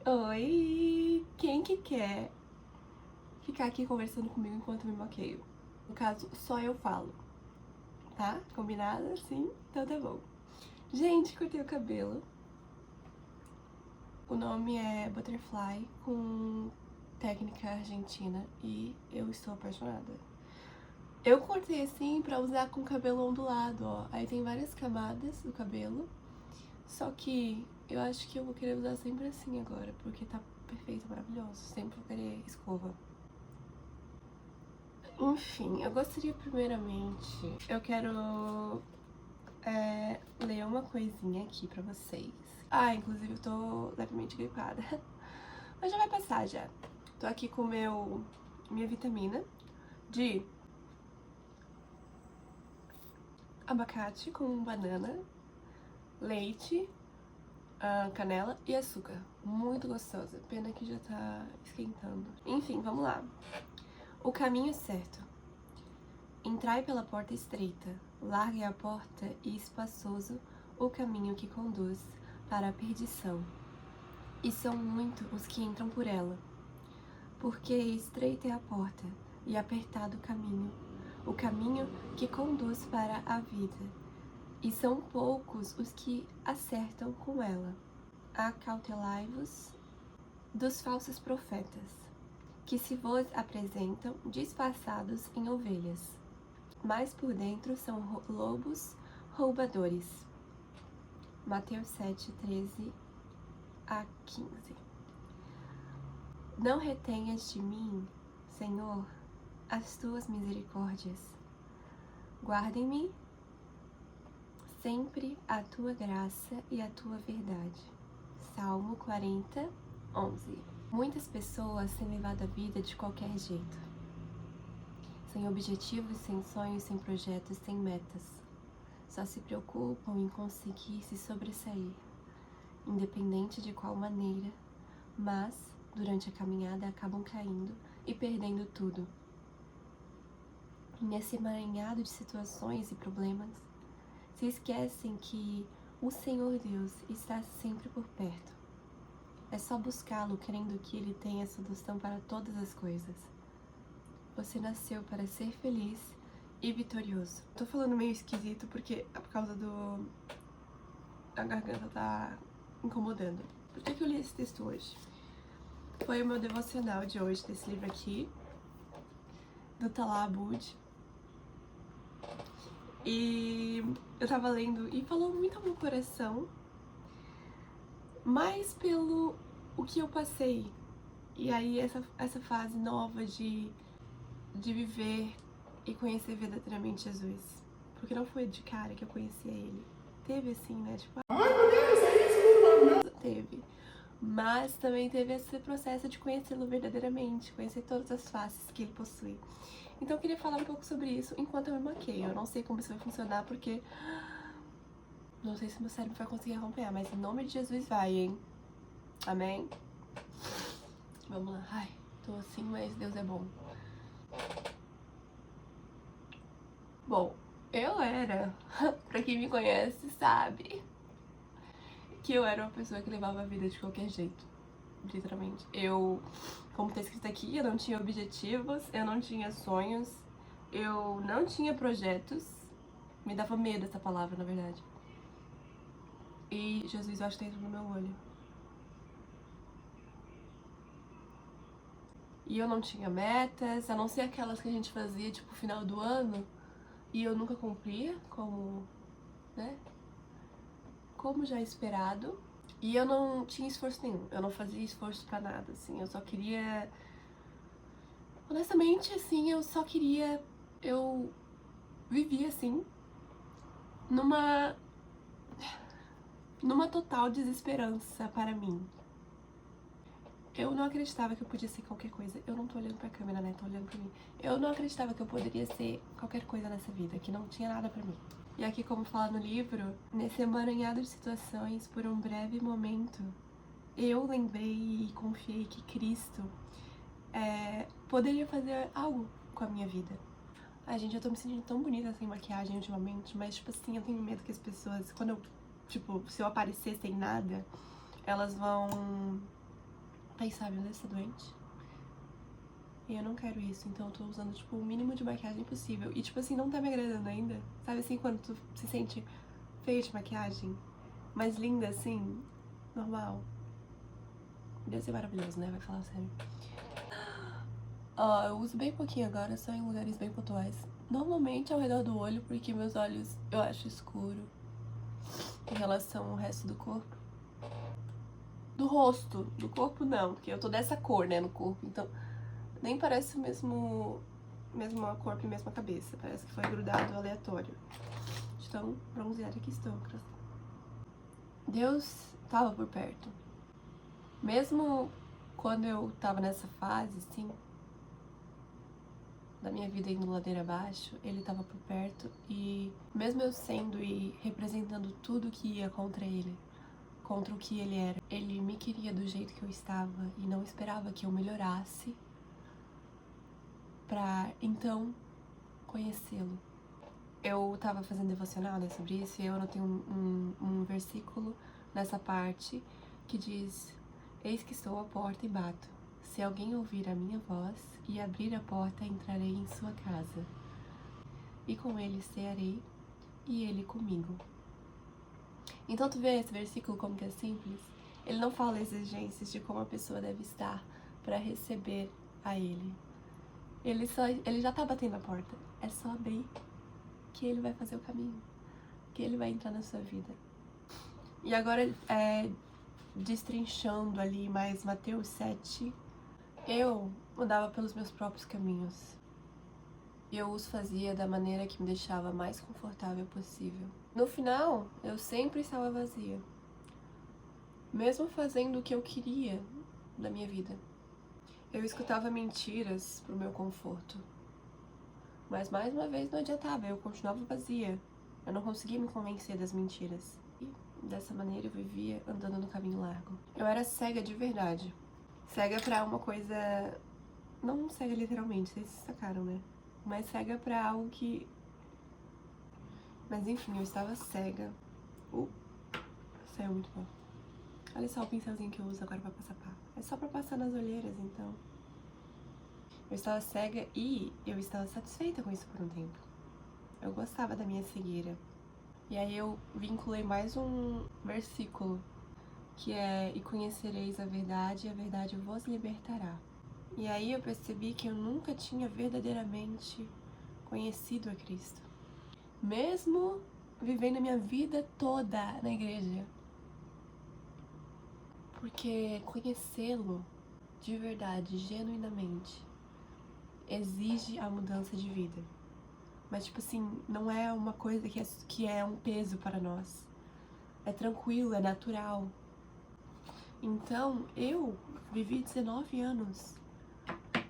Oi! Quem que quer ficar aqui conversando comigo enquanto me maqueio? No caso, só eu falo, tá? Combinado? Sim? Então tá bom. Gente, cortei o cabelo. O nome é Butterfly, com técnica argentina, e eu estou apaixonada. Eu cortei assim pra usar com cabelo ondulado, ó. Aí tem várias camadas do cabelo. Só que eu acho que eu vou querer usar sempre assim agora, porque tá perfeito, maravilhoso. Sempre vou querer escova. Enfim, eu gostaria primeiramente... Eu quero ler uma coisinha aqui pra vocês. Ah, inclusive eu tô levemente gripada. Mas já vai passar já. Tô aqui com minha vitamina de abacate com banana, leite, canela e açúcar. Muito gostosa. Pena que já tá esquentando. Enfim, vamos lá. O caminho certo. Entrai pela porta estreita. Larga é a porta e espaçoso o caminho que conduz para a perdição. E são muito os que entram por ela. Porque estreita é a porta e apertado o caminho que conduz para a vida. E são poucos os que acertam com ela. Acautelai-vos dos falsos profetas, que se vos apresentam disfarçados em ovelhas, mas por dentro são lobos roubadores. Mateus 7, 13 a 15. Não retenhas de mim, Senhor, as tuas misericórdias. Guardem-me sempre a tua graça e a tua verdade. Salmo 40, 11. Muitas pessoas têm levado a vida de qualquer jeito. Sem objetivos, sem sonhos, sem projetos, sem metas. Só se preocupam em conseguir se sobressair, independente de qual maneira, mas, durante a caminhada, acabam caindo e perdendo tudo. Nesse emaranhado de situações e problemas, se esquecem que o Senhor Deus está sempre por perto. É só buscá-lo crendo que Ele tem a solução para todas as coisas. Você nasceu para ser feliz e vitorioso. Tô falando meio esquisito porque é por causa a garganta tá incomodando. Por que eu li esse texto hoje? Foi o meu devocional de hoje, desse livro aqui, do Talá Abud. E eu tava lendo e falou muito ao meu coração, mais pelo o que eu passei. E aí essa fase nova de viver e conhecer verdadeiramente Jesus. Porque não foi de cara que eu conhecia ele. Teve assim, né? Tipo, ai meu Deus, é isso? Teve. Mas também teve esse processo de conhecê-lo verdadeiramente, conhecer todas as faces que ele possui. Então eu queria falar um pouco sobre isso enquanto eu me maqueio. Eu não sei como isso vai funcionar porque não sei se meu cérebro vai conseguir acompanhar, mas em nome de Jesus vai, hein? Amém? Vamos lá. Ai, tô assim, mas Deus é bom. Bom, eu era, pra quem me conhece sabe, que eu era uma pessoa que levava a vida de qualquer jeito, literalmente. Eu, como tá escrito aqui, eu não tinha objetivos, eu não tinha sonhos, eu não tinha projetos, me dava medo essa palavra, na verdade. E Jesus, eu acho que tá dentro do meu olho. E eu não tinha metas, a não ser aquelas que a gente fazia, tipo, final do ano, e eu nunca cumpria, como, né, como já esperado. E eu não tinha esforço nenhum, eu não fazia esforço pra nada, assim, eu só queria... Honestamente, assim, eu vivia, assim, numa total desesperança para mim. Eu não acreditava que eu podia ser qualquer coisa. Eu não tô olhando pra câmera, né? Tô olhando pra mim. Eu não acreditava que eu poderia ser qualquer coisa nessa vida, que não tinha nada pra mim. E aqui, como fala no livro, nesse emaranhado de situações, por um breve momento, eu lembrei e confiei que Cristo poderia fazer algo com a minha vida. Ai, gente, eu tô me sentindo tão bonita sem maquiagem ultimamente, mas, tipo assim, eu tenho medo que as pessoas, quando eu, tipo, se eu aparecer sem nada, elas vão Aí sabe, né, ser doente. E eu não quero isso, então eu tô usando, tipo, o mínimo de maquiagem possível. E, tipo assim, não tá me agradando ainda. Sabe assim, quando tu se sente feio de maquiagem, mas linda, assim, normal. Deve ser maravilhoso, né? Vai falar sério. Ó, eu uso bem pouquinho agora, só em lugares bem pontuais. Normalmente ao redor do olho, porque meus olhos eu acho escuro em relação ao resto do corpo. Do rosto, do corpo não, porque eu tô dessa cor, né, no corpo, então nem parece o mesma corpo e mesma cabeça, parece que foi grudado aleatório. Então, bronzeada que estou. Deus tava por perto. Mesmo quando eu tava nessa fase, assim, da minha vida indo ladeira abaixo, ele tava por perto e mesmo eu sendo e representando tudo que ia contra ele, contra o que ele era, ele me queria do jeito que eu estava e não esperava que eu melhorasse pra então conhecê-lo. Eu tava fazendo devocional, né, sobre isso, e eu anotei um versículo nessa parte que diz: Eis que estou à porta e bato. Se alguém ouvir a minha voz e abrir a porta, entrarei em sua casa. E com ele cearei, e ele comigo. Então tu vê esse versículo como que é simples? Ele não fala exigências de como a pessoa deve estar para receber a ele. Ele já tá batendo a porta. É só abrir que ele vai fazer o caminho, que ele vai entrar na sua vida. E agora, destrinchando ali mais Mateus 7, eu andava pelos meus próprios caminhos. Eu os fazia da maneira que me deixava mais confortável possível. No final, eu sempre estava vazia, mesmo fazendo o que eu queria da minha vida. Eu escutava mentiras pro meu conforto, mas mais uma vez não adiantava, eu continuava vazia. Eu não conseguia me convencer das mentiras. E dessa maneira eu vivia andando no caminho largo. Eu era cega de verdade. Cega pra uma coisa... Não cega literalmente, vocês sacaram, né? Mas cega pra algo que... Mas enfim, eu estava cega. Saiu muito bom. Olha só o pincelzinho que eu uso agora pra passar pá. É só pra passar nas olheiras, então. Eu estava cega e eu estava satisfeita com isso por um tempo. Eu gostava da minha cegueira. E aí eu vinculei mais um versículo, que é: E conhecereis a verdade, e a verdade vos libertará. E aí eu percebi que eu nunca tinha verdadeiramente conhecido a Cristo. Mesmo vivendo a minha vida toda na igreja. Porque conhecê-lo de verdade, genuinamente, exige a mudança de vida. Mas, tipo assim, não é uma coisa que é um peso para nós. É tranquilo, é natural. Então, eu vivi 19 anos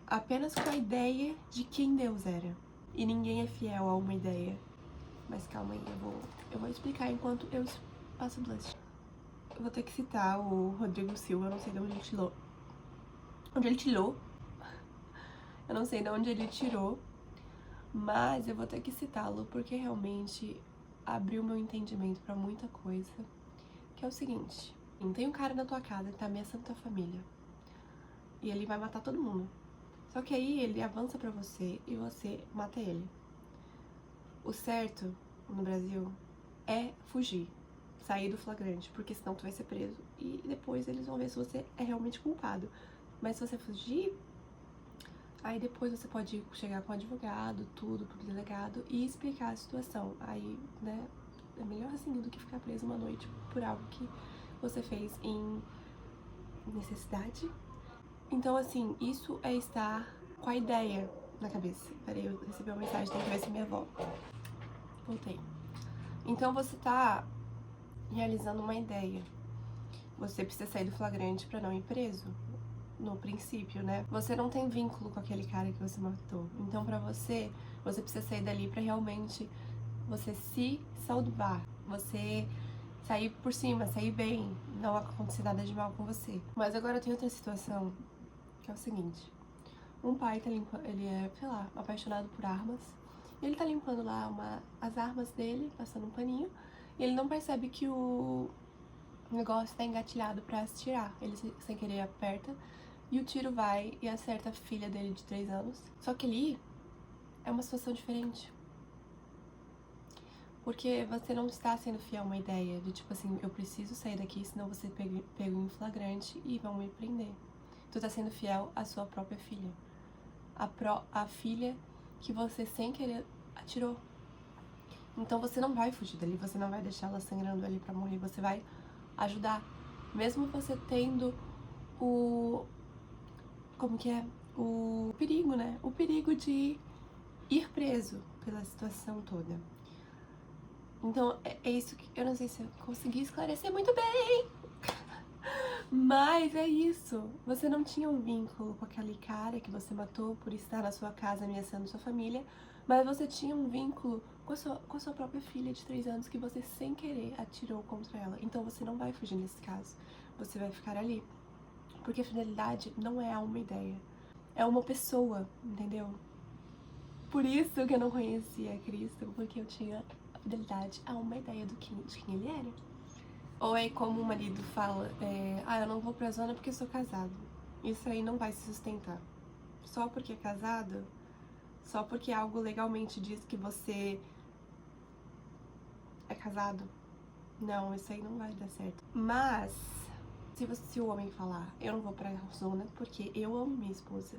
apenas com a ideia de quem Deus era. E ninguém é fiel a uma ideia. Mas calma aí, eu vou explicar enquanto eu passo o blush. Eu vou ter que citar o Rodrigo Silva, eu não sei de onde ele tirou. Eu não sei de onde ele tirou, mas eu vou ter que citá-lo porque realmente abriu meu entendimento pra muita coisa. Que é o seguinte: tem um cara na tua casa que tá ameaçando tua família. E ele vai matar todo mundo. Só que aí ele avança pra você e você mata ele. O certo no Brasil é fugir, sair do flagrante, porque senão tu vai ser preso e depois eles vão ver se você é realmente culpado. Mas se você fugir, aí depois você pode chegar com o advogado, tudo, pro delegado e explicar a situação. Aí, né, é melhor assim do que ficar preso uma noite por algo que você fez em necessidade. Então, assim, isso é estar com a ideia na cabeça. Peraí, eu recebi uma mensagem, tem que ver se é minha avó. Voltei. Então você tá realizando uma ideia. Você precisa sair do flagrante pra não ir preso. No princípio, né? Você não tem vínculo com aquele cara que você matou. Então pra você precisa sair dali pra realmente você se salvar. Você sair por cima, sair bem, não acontecer nada de mal com você. Mas agora tem outra situação, que é o seguinte: um pai tá limpando, ele é, sei lá, apaixonado por armas, e ele tá limpando lá as armas dele, passando um paninho, e ele não percebe que o negócio tá engatilhado pra atirar. Ele, sem querer, aperta e o tiro vai e acerta a filha dele de 3 anos. Só que ali é uma situação diferente. Porque você não está sendo fiel a uma ideia de tipo assim, eu preciso sair daqui, senão você pego em flagrante e vão me prender. Tu tá sendo fiel à sua própria filha. A filha que você sem querer atirou. Então você não vai fugir dali, você não vai deixar ela sangrando ali pra morrer, você vai ajudar. Mesmo você tendo o... como que é? O perigo, né? O perigo de ir preso pela situação toda. Então, é isso que... eu não sei se eu consegui esclarecer muito bem. Mas é isso. Você não tinha um vínculo com aquele cara que você matou por estar na sua casa ameaçando sua família, mas você tinha um vínculo com a sua própria filha de 3 anos que você sem querer atirou contra ela. Então você não vai fugir nesse caso. Você vai ficar ali. Porque fidelidade não é uma ideia. É uma pessoa, entendeu? Por isso que eu não conhecia Cristo, porque eu tinha fidelidade a uma ideia de quem ele era. Ou é como o marido fala, eu não vou pra zona porque eu sou casado. Isso aí não vai se sustentar. Só porque é casado, só porque algo legalmente diz que você é casado. Não, isso aí não vai dar certo. Mas, se o homem falar, eu não vou pra zona porque eu amo minha esposa.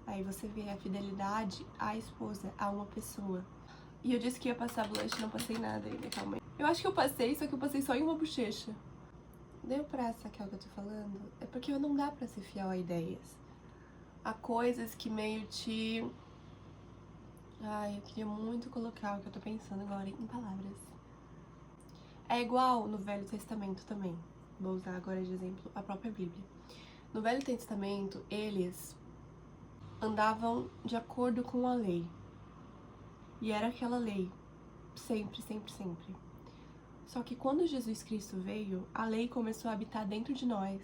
Aí você vê a fidelidade à esposa, a uma pessoa. E eu disse que ia passar blush, não passei nada ainda, calma aí. Eu acho que eu passei, só que eu passei só em uma bochecha. Deu pra sacar o que eu tô falando? É porque não dá pra ser fiel a ideias. Há coisas que meio te... Ai, eu queria muito colocar o que eu tô pensando agora em palavras. É igual no Velho Testamento também. Vou usar agora de exemplo a própria Bíblia. No Velho Testamento, eles andavam de acordo com a lei. E era aquela lei. Sempre, sempre, sempre. Só que quando Jesus Cristo veio, a lei começou a habitar dentro de nós.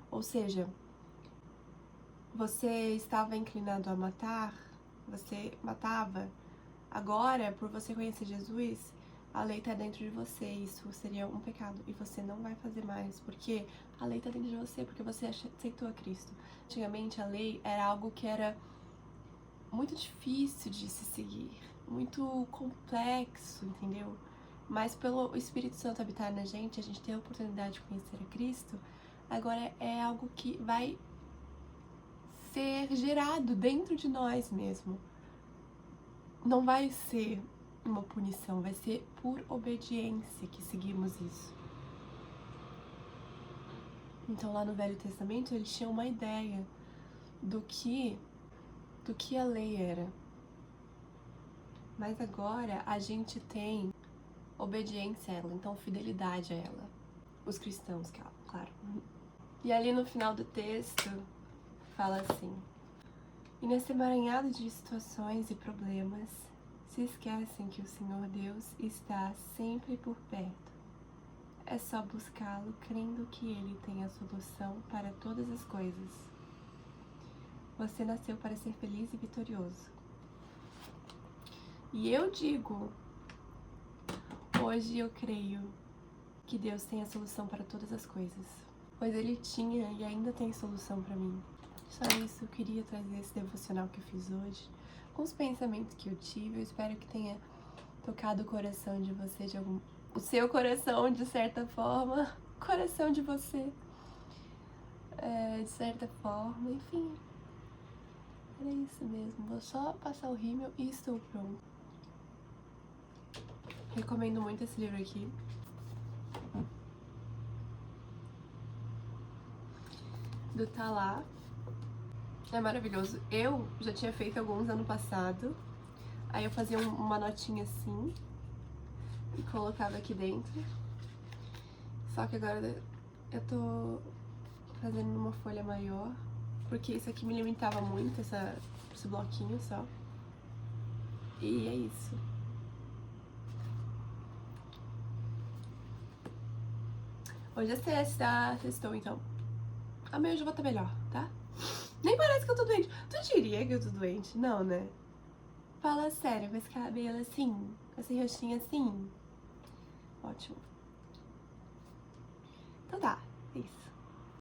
Ou seja, você estava inclinado a matar, você matava. Agora, por você conhecer Jesus, a lei está dentro de você. Isso seria um pecado. E você não vai fazer mais, porque a lei está dentro de você, porque você aceitou a Cristo. Antigamente, a lei era algo que era muito difícil de se seguir, muito complexo, entendeu? Mas pelo Espírito Santo habitar na gente, a gente tem a oportunidade de conhecer a Cristo, agora é algo que vai ser gerado dentro de nós mesmo. Não vai ser uma punição, vai ser por obediência que seguimos isso. Então lá no Velho Testamento eles tinham uma ideia do que a lei era. Mas agora a gente tem obediência a ela, então fidelidade a ela. Os cristãos, claro. E ali no final do texto, fala assim: e nesse emaranhado de situações e problemas, se esquecem que o Senhor Deus está sempre por perto. É só buscá-lo crendo que Ele tem a solução para todas as coisas. Você nasceu para ser feliz e vitorioso. E eu digo, hoje eu creio que Deus tem a solução para todas as coisas. Pois Ele tinha e ainda tem solução para mim. Só isso, eu queria trazer esse devocional que eu fiz hoje, com os pensamentos que eu tive. Eu espero que tenha tocado o coração de você, o seu coração, de certa forma, o coração de você, de certa forma, enfim. Era isso mesmo, vou só passar o rímel e estou pronto. Recomendo muito esse livro aqui. Do Talá. É maravilhoso. Eu já tinha feito alguns ano passado. Aí eu fazia uma notinha assim e colocava aqui dentro. Só que agora eu tô fazendo numa folha maior, porque isso aqui me limitava muito, esse bloquinho só. E é isso. Hoje é sexta, sextou então. Amanhã eu já vou estar melhor, tá? Nem parece que eu tô doente. Tu diria que eu tô doente? Não, né? Fala sério, com esse cabelo assim, com esse rostinho assim. Ótimo. Então tá, é isso.